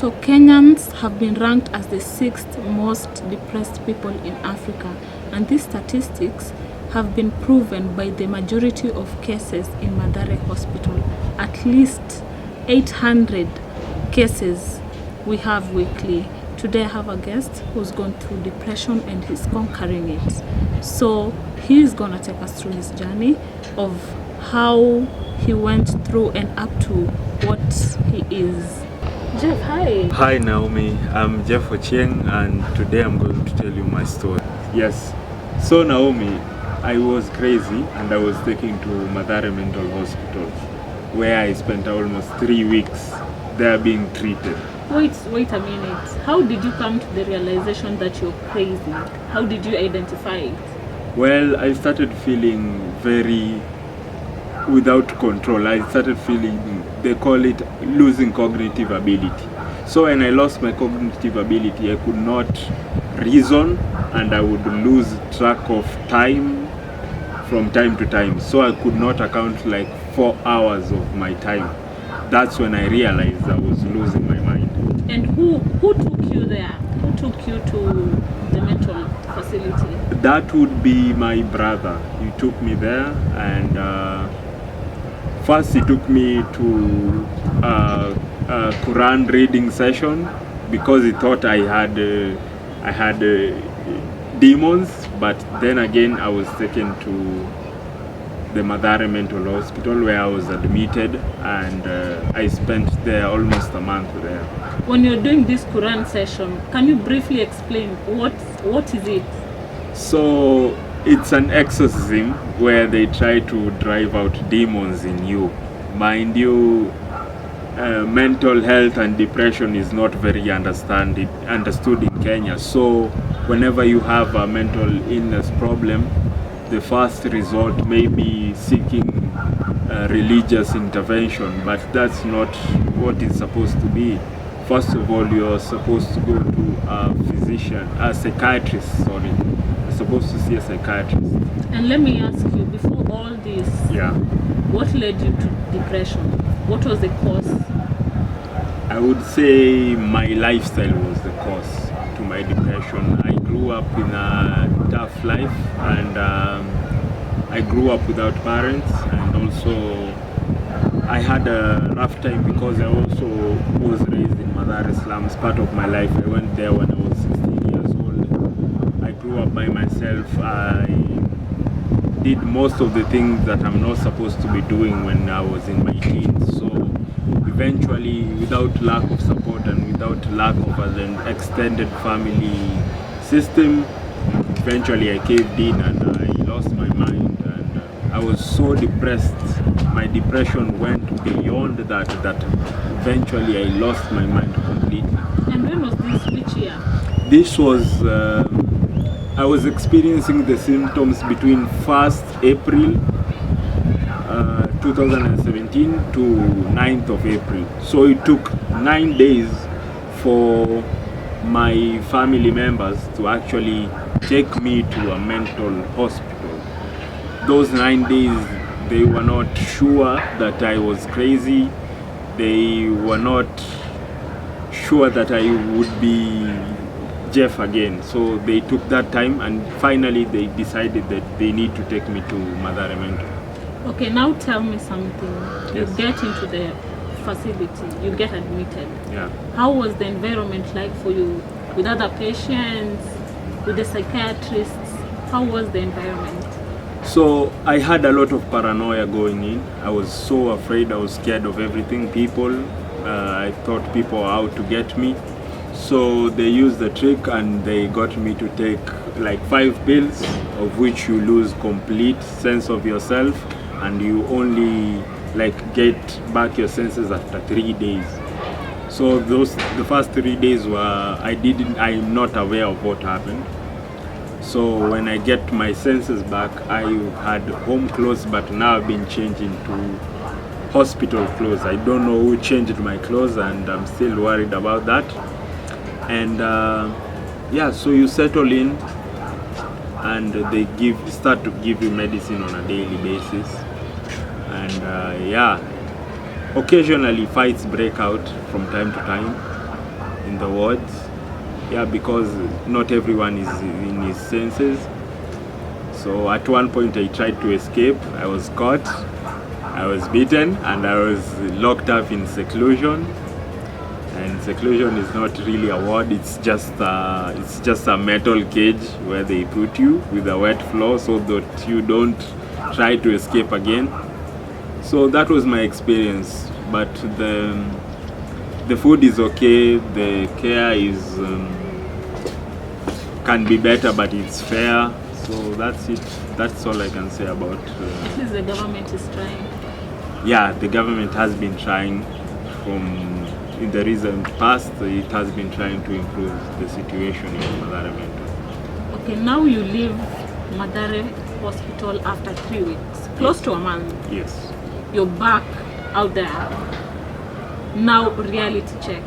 So Kenyans have been ranked as the 6th most depressed people in Africa, and these statistics have been proven by the majority of cases in Mathare Hospital. At least 800 cases we have weekly. Today I have a guest who's gone through depression and he's conquering it. So he's gonna take us through his journey of how he went through and up to what he is. Jeff, hi. Hi Naomi, I'm Jeff Ochieng and today I'm going to tell you my story. Yes, so Naomi, I was crazy and I was taken to Mathare Mental Hospital where I spent almost 3 weeks there being treated. Wait a minute. How did you come to the realization that you're crazy? How did you identify it? Well, I started feeling very without control. I started feeling, they call it losing cognitive ability. So when I lost my cognitive ability, I could not reason and I would lose track of time from time to time. So I could not account like 4 hours of my time. That's when I realized I was losing my mind. And who took you there? Who took you to the mental facility? That would be my brother. He took me there and first he took me to a Quran reading session because he thought I had demons, but then again I was taken to the Mathare Mental Hospital where I was admitted and I spent there almost a month there. When you're doing this Quran session, can you briefly explain what is it? So it's an exorcism where they try to drive out demons in you. Mind you, mental health and depression is not very understood in Kenya. So whenever you have a mental illness problem, the first resort may be seeking religious intervention, but that's not what it's supposed to be. First of all, you're supposed to go to a psychiatrist, sorry. You're supposed to see a psychiatrist. And let me ask you, before all this, what led you to depression? What was the cause? I would say my lifestyle was the cause to my depression. I grew up in a tough life and I grew up without parents, and also I had a rough time because I also was raised in Mathare slums. Part of my life I went there when I was 16 years old. I grew up by myself. I did most of the things that I'm not supposed to be doing when I was in my teens. So eventually, without lack of support and without lack of an extended family system, eventually I caved in and I lost my mind and I was so depressed. My depression went beyond that eventually I lost my mind completely. And when was this? Which year? This was, I was experiencing the symptoms between 1st April 2017 to 9th of April. So it took 9 days for my family members to actually take me to a mental hospital. Those 9 days, they were not sure that I was crazy. They were not sure that I would be Jeff again. So they took that time and finally they decided that they need to take me to Mathare Mental. Okay, now tell me something. Yes. You get into the facility, you get admitted. Yeah. How was the environment like for you? With other patients, with the psychiatrists? How was the environment? So I had a lot of paranoia going in. I was so afraid, I was scared of everything, people. I thought people were out to get me. So they used the trick and they got me to take like 5 pills, of which you lose complete sense of yourself and you only like get back your senses after 3 days. So the first 3 days were, I'm not aware of what happened. So when I get my senses back, I had home clothes, but now I've been changing to hospital clothes. I don't know who changed my clothes and I'm still worried about that. And so you settle in and they start to give you medicine on a daily basis. And occasionally fights break out from time to time. in the wards. Yeah, because not everyone is in his senses. So at one point I tried to escape. I was caught, I was beaten, and I was locked up in seclusion. And seclusion is not really a ward, it's just a metal cage where they put you with a wet floor so that you don't try to escape again. So that was my experience. But the food is okay, the care is can be better, but it's fair. So that's it. That's all I can say about. At least the government is trying. Yeah, the government has been trying. In the recent past, it has been trying to improve the situation in Mathare Mental. Okay, now you leave Mathare Hospital after 3 weeks, close to a month. Yes. You're back out there. Now, reality check.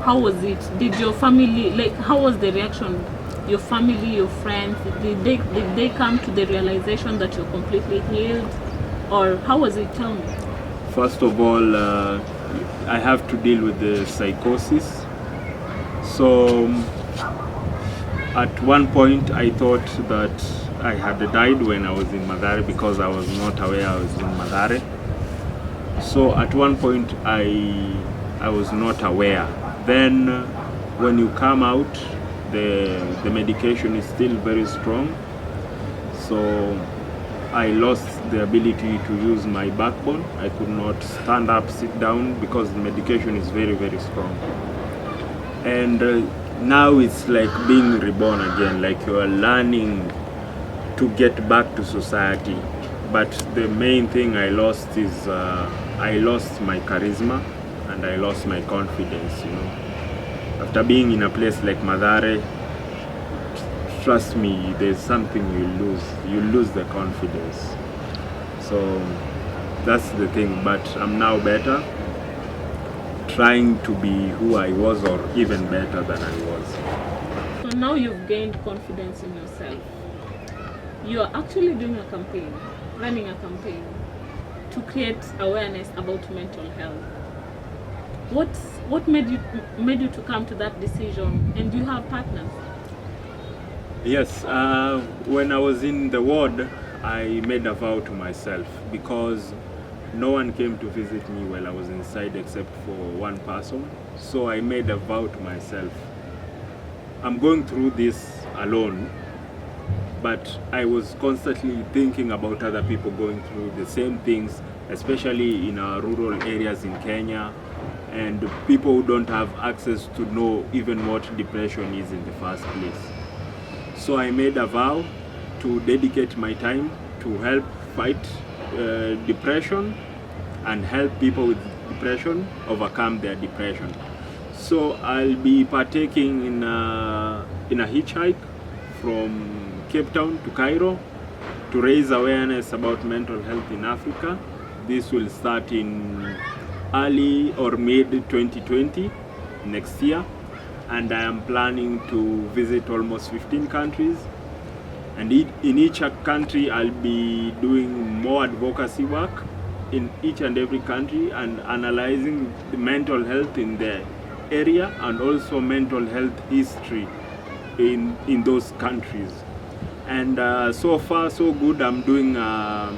How was it? Did your family, how was the reaction? Your family, your friends, did they come to the realization that you're completely healed? Or how was it? Tell me. First of all, I have to deal with the psychosis. So at one point I thought that I had died when I was in Mathare because I was not aware I was in Mathare. So at one point I was not aware. Then when you come out, the medication is still very strong. So I lost the ability to use my backbone. I could not stand up, sit down because the medication is very, very strong. And now it's like being reborn again, like you are learning to get back to society. But the main thing I lost is I lost my charisma and I lost my confidence, After being in a place like Mathare, trust me, there's something you lose. You lose the confidence. So that's the thing. But I'm now better, trying to be who I was or even better than I was. So now you've gained confidence in yourself. You are actually doing a campaign, running a campaign to create awareness about mental health. What made you to come to that decision? And do you have partners? Yes, when I was in the ward, I made a vow to myself because no one came to visit me while I was inside except for one person. So I made a vow to myself. I'm going through this alone, but I was constantly thinking about other people going through the same things, especially in our rural areas in Kenya, and people who don't have access to know even what depression is in the first place. So I made a vow to dedicate my time to help fight depression and help people with depression overcome their depression. So I'll be partaking in a hitchhike from Cape Town to Cairo to raise awareness about mental health in Africa. This will start in early or mid 2020 next year. And I am planning to visit almost 15 countries. And in each country, I'll be doing more advocacy work in each and every country and analyzing the mental health in the area and also mental health history in those countries. And so far, so good. I'm doing a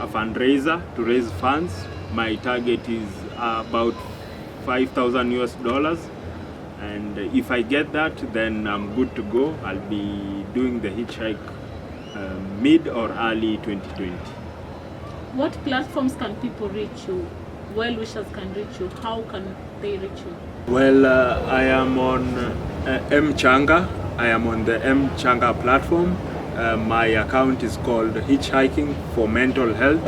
fundraiser to raise funds. My target is about $5,000. And if I get that, then I'm good to go. I'll be doing the hitchhike mid or early 2020. What platforms can people reach you? Well-wishers can reach you. How can they reach you? Well, I am on Mchanga. I am on the Mchanga platform. My account is called Hitchhiking for Mental Health.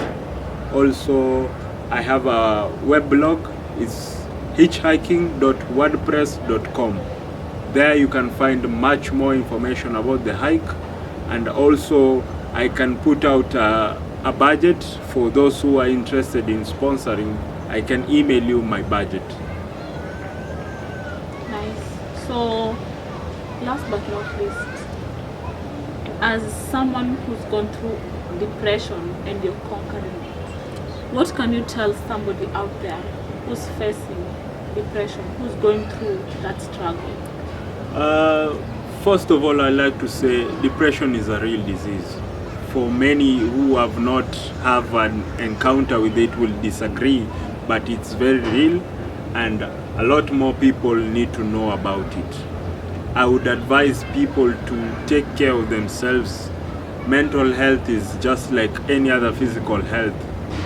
Also, I have a web blog. It's hitchhiking.wordpress.com. There you can find much more information about the hike, and also I can put out a budget for those who are interested in sponsoring. I can email you my budget. Nice. So last but not least, as someone who's gone through depression and you're conquering it, what can you tell somebody out there who's facing depression, who's going through that struggle? First of all, I like to say depression is a real disease. For many who have not have an encounter with it will disagree, but it's very real and a lot more people need to know about it. I would advise people to take care of themselves. Mental health is just like any other physical health.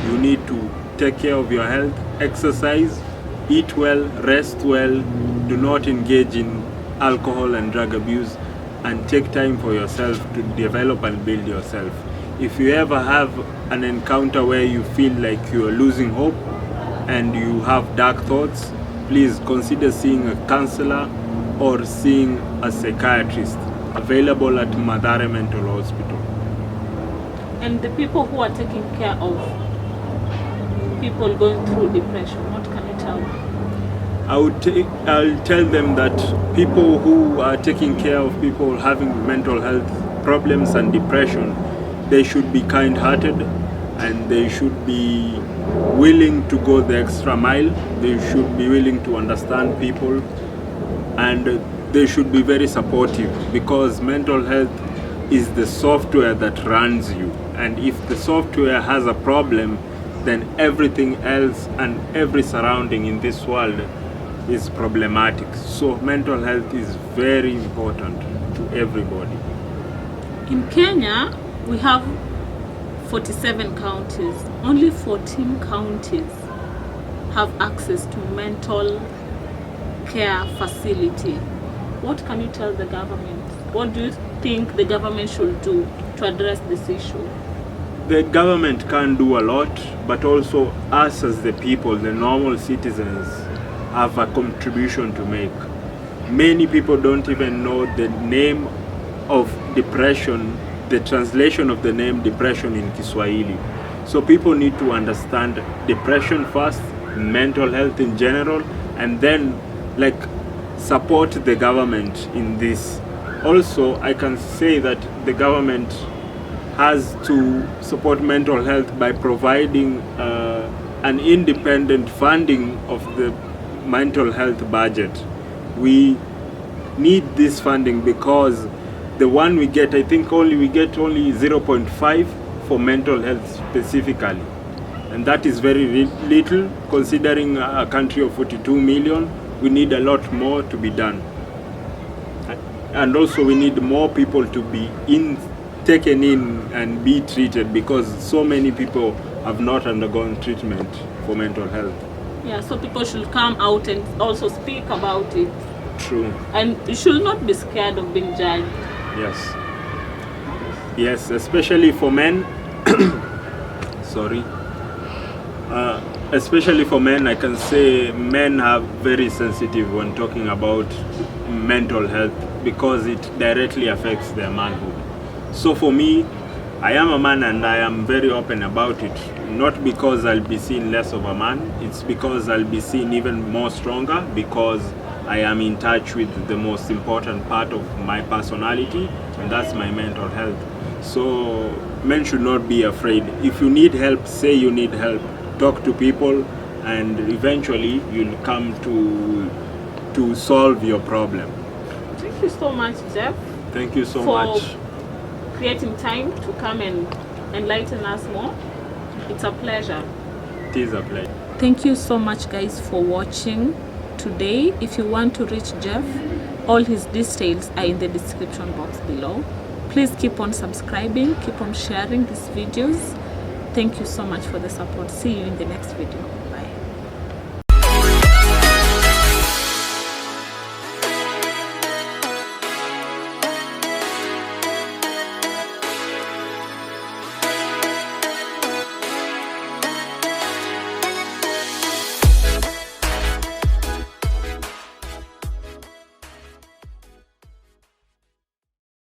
You need to take care of your health, exercise, eat well, rest well, do not engage in alcohol and drug abuse, and take time for yourself to develop and build yourself. If you ever have an encounter where you feel like you are losing hope and you have dark thoughts, please consider seeing a counselor or seeing a psychiatrist, available at Mathare Mental Hospital. And the people who are taking care of people going through depression, what can you tell them? I'll tell them that people who are taking care of people having mental health problems and depression, they should be kind-hearted and they should be willing to go the extra mile. They should be willing to understand people and they should be very supportive, because mental health is the software that runs you, and if the software has a problem, then everything else and every surrounding in this world is problematic. So mental health is very important to everybody. In Kenya, we have 47 counties. Only 14 counties have access to mental care facility. What can you tell the government? What do you think the government should do to address this issue? The government can do a lot, but also us as the people, the normal citizens, have a contribution to make. Many people don't even know the name of depression, the translation of the name depression in Kiswahili. So people need to understand depression first, mental health in general, and then support the government in this. Also, I can say that the government has to support mental health by providing an independent funding of the mental health budget. We need this funding because the one we get, I think we get only 0.5 for mental health specifically. And that is very little considering a country of 42 million. We need a lot more to be done. And also we need more people to be taken in and be treated, because so many people have not undergone treatment for mental health. Yeah, so people should come out and also speak about it. True. And you should not be scared of being judged. Yes. Yes, especially for men. Sorry. Especially for men, I can say men are very sensitive when talking about mental health because it directly affects their manhood. So for me, I am a man and I am very open about it. Not because I'll be seen less of a man, it's because I'll be seen even more stronger, because I am in touch with the most important part of my personality, and that's my mental health. So men should not be afraid. If you need help, say you need help. Talk to people and eventually you'll come to solve your problem. Thank you so much, Jeff. Thank you so much. Creating time to come and enlighten us more. It's a pleasure. It is a pleasure. Thank you so much, guys, for watching today. If you want to reach Jeff, all his details are in the description box below. Please keep on subscribing, keep on sharing these videos. Thank you so much for the support. See you in the next video.